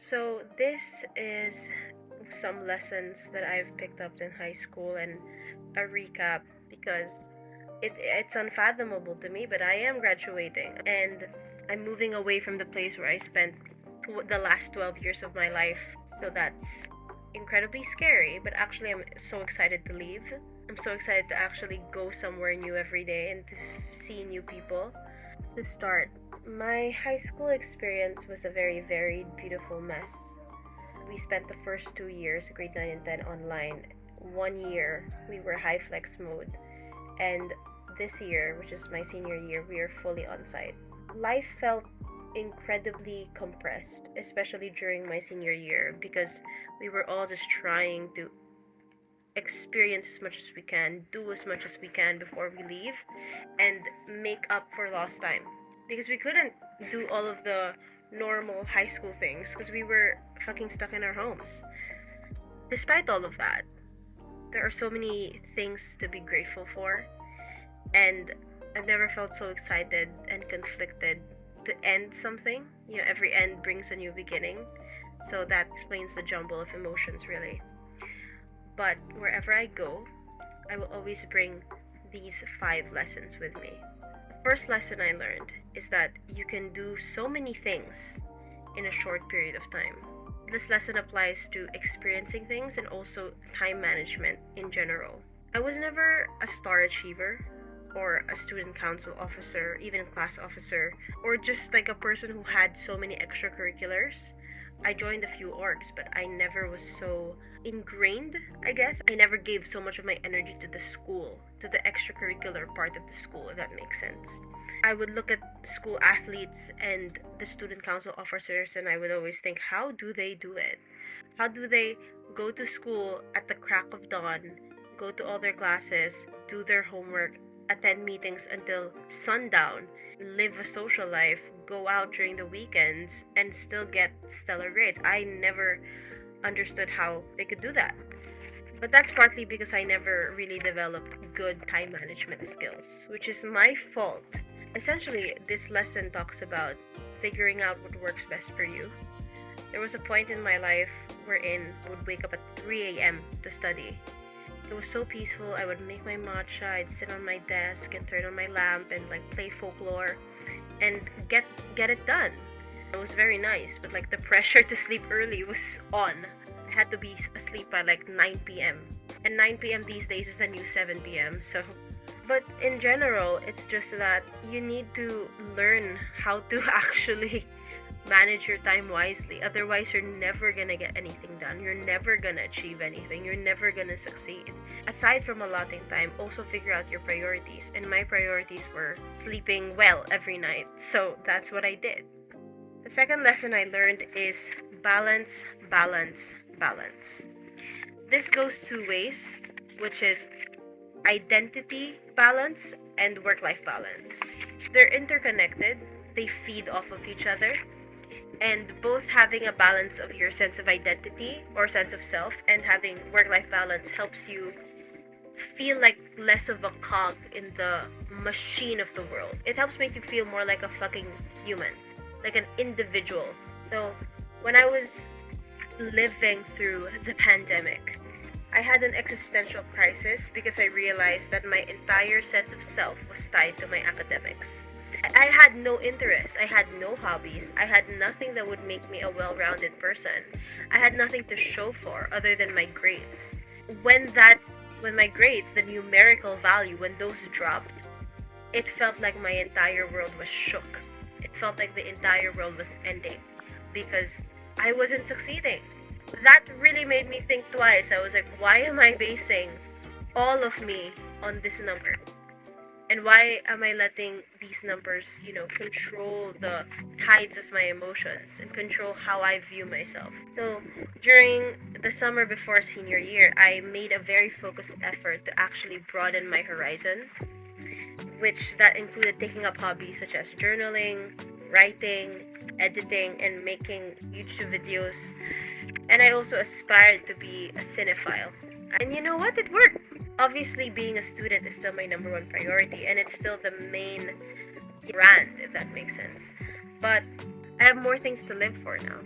So this is some lessons that I've picked up in high school and a recap because it's unfathomable to me, but I am graduating and I'm moving away from the place where I spent the last 12 years of my life. So that's incredibly scary, but actually I'm so excited to leave. I'm so excited to actually go somewhere new every day and to see new people. To start, my high school experience was a very varied, beautiful mess. We spent the first 2 years, grade 9 and 10, online. 1 year, we were high flex mode. And this year, which is my senior year, we are fully on site. Life felt incredibly compressed, especially during my senior year, because we were all just trying to experience as much as we can, do as much as we can before we leave, and make up for lost time. Because we couldn't do all of the normal high school things because we were fucking stuck in our homes. Despite all of that, there are so many things to be grateful for, and I've never felt so excited and conflicted to end something. Every end brings a new beginning, so that explains the jumble of emotions, really. But wherever I go, I will always bring these 5 lessons with me. The first lesson I learned is that you can do so many things in a short period of time. This lesson applies to experiencing things and also time management in general. I was never a star achiever or a student council officer, even a class officer, or just like a person who had so many extracurriculars. I joined a few orgs, but I never was so ingrained, I guess. I never gave so much of my energy to the school, to the extracurricular part of the school, if that makes sense. I would look at school athletes and the student council officers, and I would always think, how do they do it? How do they go to school at the crack of dawn, go to all their classes, do their homework, attend meetings until sundown, live a social life, go out during the weekends, and still get stellar grades? I never understood how they could do that. But that's partly because I never really developed good time management skills, which is my fault. Essentially, this lesson talks about figuring out what works best for you. There was a point in my life wherein I would wake up at 3 a.m. to study. It was so peaceful. I would make my matcha, I'd sit on my desk and turn on my lamp and play folklore and get it done. It was very nice, but the pressure to sleep early was on. I had to be asleep by 9 p.m. And 9 p.m. these days is the new 7 p.m. So, but in general, it's just that you need to learn how to actually manage your time wisely. Otherwise, you're never gonna get anything done. You're never gonna achieve anything. You're never gonna succeed. Aside from allotting time, also figure out your priorities. And my priorities were sleeping well every night. So that's what I did. The second lesson I learned is balance, balance, balance. This goes 2 ways, which is identity balance and work-life balance. They're interconnected. They feed off of each other. And both having a balance of your sense of identity or sense of self and having work-life balance helps you feel like less of a cog in the machine of the world. It helps make you feel more like a fucking human, like an individual. So when I was living through the pandemic, I had an existential crisis because I realized that my entire sense of self was tied to my academics. I had no interest. I had no hobbies. I had nothing that would make me a well-rounded person. I had nothing to show for other than my grades. When my grades, the numerical value, when those dropped, it felt like my entire world was shook. It felt like the entire world was ending because I wasn't succeeding. That really made me think twice. I was like, why am I basing all of me on this number? And why am I letting these numbers, control the tides of my emotions and control how I view myself? So during the summer before senior year, I made a very focused effort to actually broaden my horizons, which that included taking up hobbies such as journaling, writing, editing, and making YouTube videos. And I also aspired to be a cinephile. And you know what? It worked. Obviously, being a student is still my number one priority, and it's still the main brand, if that makes sense. But I have more things to live for now.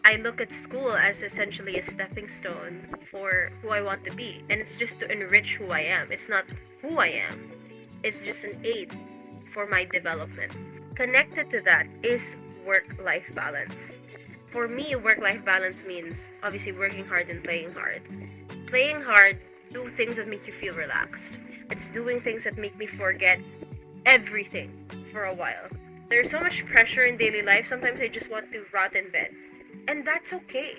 I look at school as essentially a stepping stone for who I want to be. And it's just to enrich who I am. It's not who I am. It's just an aid for my development. Connected to that is work-life balance. For me, work-life balance means obviously working hard and playing hard. Playing hard, do things that make you feel relaxed. It's doing things that make me forget everything for a while. There's so much pressure in daily life, sometimes I just want to rot in bed. And that's okay.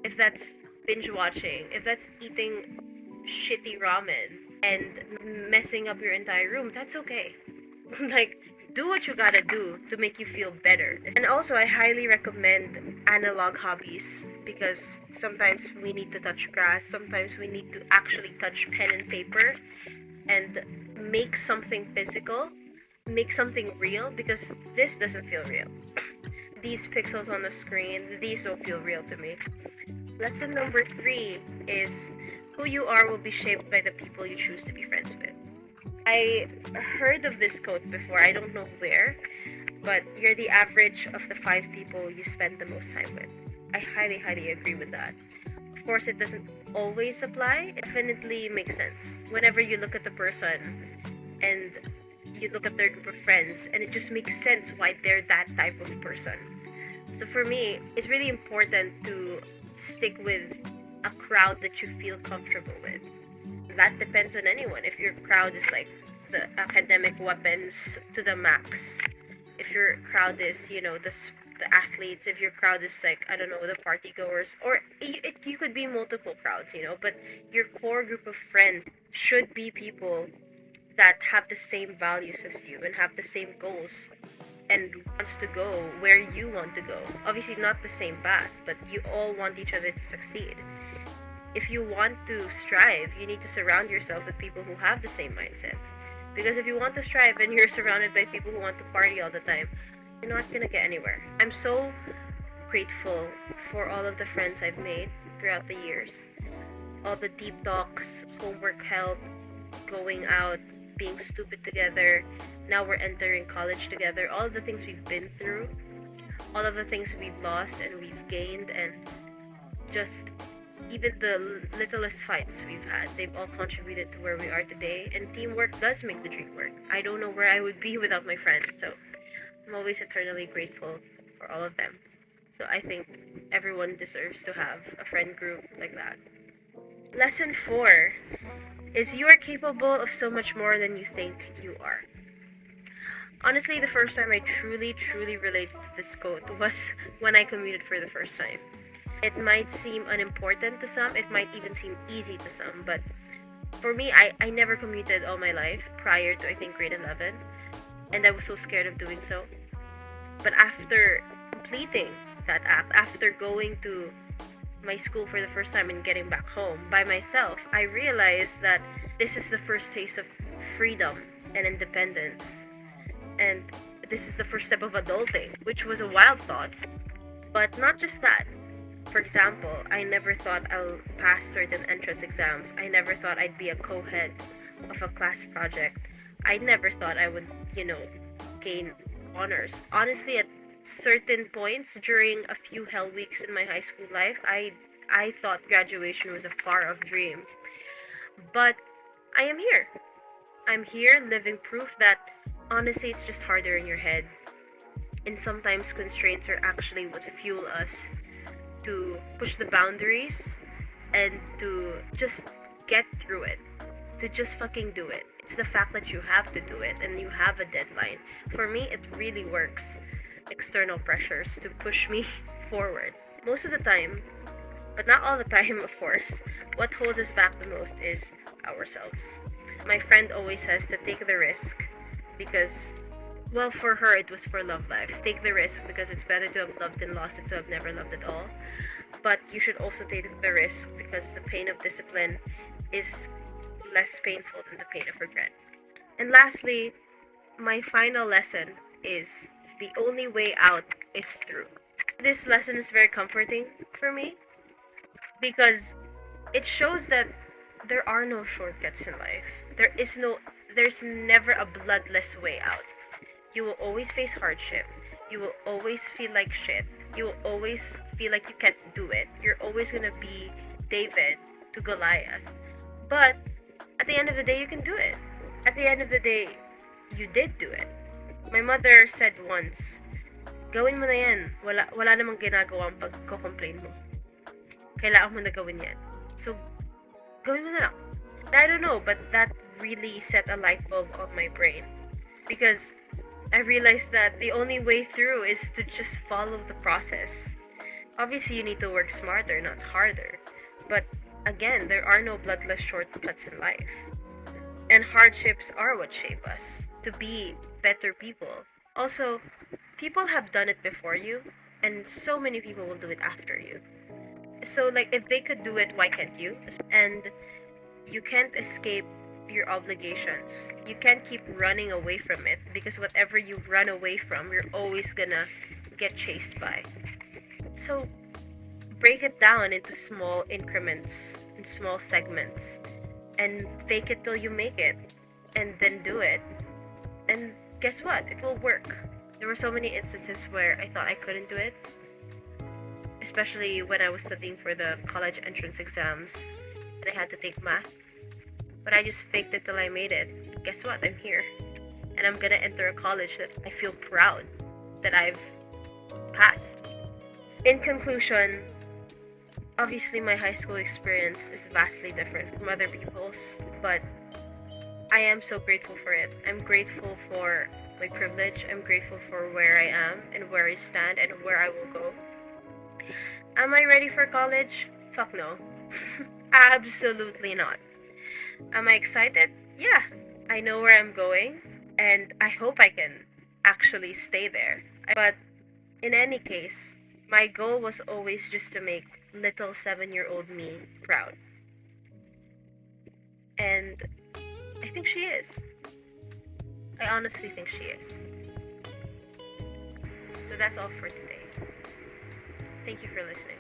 If that's binge watching, if that's eating shitty ramen and messing up your entire room, that's okay. Like, do what you gotta do to make you feel better. And also, I highly recommend analog hobbies because sometimes we need to touch grass, sometimes we need to actually touch pen and paper and make something physical, make something real, because this doesn't feel real. These pixels on the screen, these don't feel real to me. Lesson number 3 is who you are will be shaped by the people you choose to be friends with. I heard of this quote before, I don't know where, but you're the average of the 5 people you spend the most time with. I highly, highly agree with that. Of course, it doesn't always apply. It definitely makes sense. Whenever you look at the person and you look at their group of friends, and it just makes sense why they're that type of person. So for me, it's really important to stick with a crowd that you feel comfortable with. That depends on anyone. If your crowd is like the academic weapons to the max, if your crowd is, the athletes, if your crowd is like, I don't know, the party goers, or you could be multiple crowds, but your core group of friends should be people that have the same values as you and have the same goals and wants to go where you want to go. Obviously not the same path, but you all want each other to succeed. If you want to strive, you need to surround yourself with people who have the same mindset. Because if you want to strive and you're surrounded by people who want to party all the time, you're not gonna get anywhere. I'm so grateful for all of the friends I've made throughout the years. All the deep talks, homework help, going out, being stupid together. Now we're entering college together. All of the things we've been through, all of the things we've lost and we've gained, and just even the littlest fights we've had, they've all contributed to where we are today. And teamwork does make the dream work. I don't know where I would be without my friends, so I'm always eternally grateful for all of them. So I think everyone deserves to have a friend group like that. Lesson 4 is you are capable of so much more than you think you are. Honestly, the first time I truly related to this quote was when I commuted for the first time. It might seem unimportant to some, it might even seem easy to some, but for me, I never commuted all my life prior to, I think, grade 11, and I was so scared of doing so. But after completing that act, after going to my school for the first time and getting back home by myself, I realized that this is the first taste of freedom and independence. And this is the first step of adulting, which was a wild thought. But not just that. For example, I never thought I'll pass certain entrance exams. I never thought I'd be a co-head of a class project. I never thought I would, gain honors. Honestly, at certain points during a few hell weeks in my high school life, I thought graduation was a far-off dream. But I am here. I'm here living proof that honestly it's just harder in your head. And sometimes constraints are actually what fuel us to push the boundaries and to just get through it. To just fucking do it. It's the fact that you have to do it and you have a deadline. For me, it really works. External pressures to push me forward. Most of the time, but not all the time, of course, what holds us back the most is ourselves. My friend always says to take the risk because, well, for her, it was for love life. Take the risk because it's better to have loved and lost than to have never loved at all. But you should also take the risk because the pain of discipline is less painful than the pain of regret. And lastly, my final lesson is the only way out is through. This lesson is very comforting for me because it shows that there are no shortcuts in life. There's never a bloodless way out. You will always face hardship. You will always feel like shit. You'll always feel like you can't do it. You're always gonna be David to Goliath. But at the end of the day, you can do it. At the end of the day, you did do it. My mother said once, gawin mo na yan. Wala namang ginagawa ang pagko-complain mo. Kailangan mo na gawin yan. So, gawin mo na lang. I don't know, but that really set a light bulb on my brain. Because I realized that the only way through is to just follow the process. Obviously, you need to work smarter, not harder. But again, there are no bloodless shortcuts in life. And hardships are what shape us to be better people. Also, people have done it before you, and so many people will do it after you. So, like, if they could do it, why can't you? And you can't escape your obligations. You can't keep running away from it, because whatever you run away from, you're always gonna get chased by. So, break it down into small increments, in small segments, and fake it till you make it, and then do it. And guess what? It will work. There were so many instances where I thought I couldn't do it, especially when I was studying for the college entrance exams and I had to take math. But I just faked it till I made it. Guess what? I'm here. And I'm gonna enter a college that I feel proud that I've passed. In conclusion, obviously my high school experience is vastly different from other people's, but I am so grateful for it. I'm grateful for my privilege. I'm grateful for where I am and where I stand and where I will go. Am I ready for college? Fuck no. Absolutely not. Am I excited? Yeah. I know where I'm going, and I hope I can actually stay there. But in any case, my goal was always just to make little 7-year-old me proud. And I think she is. I honestly think she is. So that's all for today. Thank you for listening.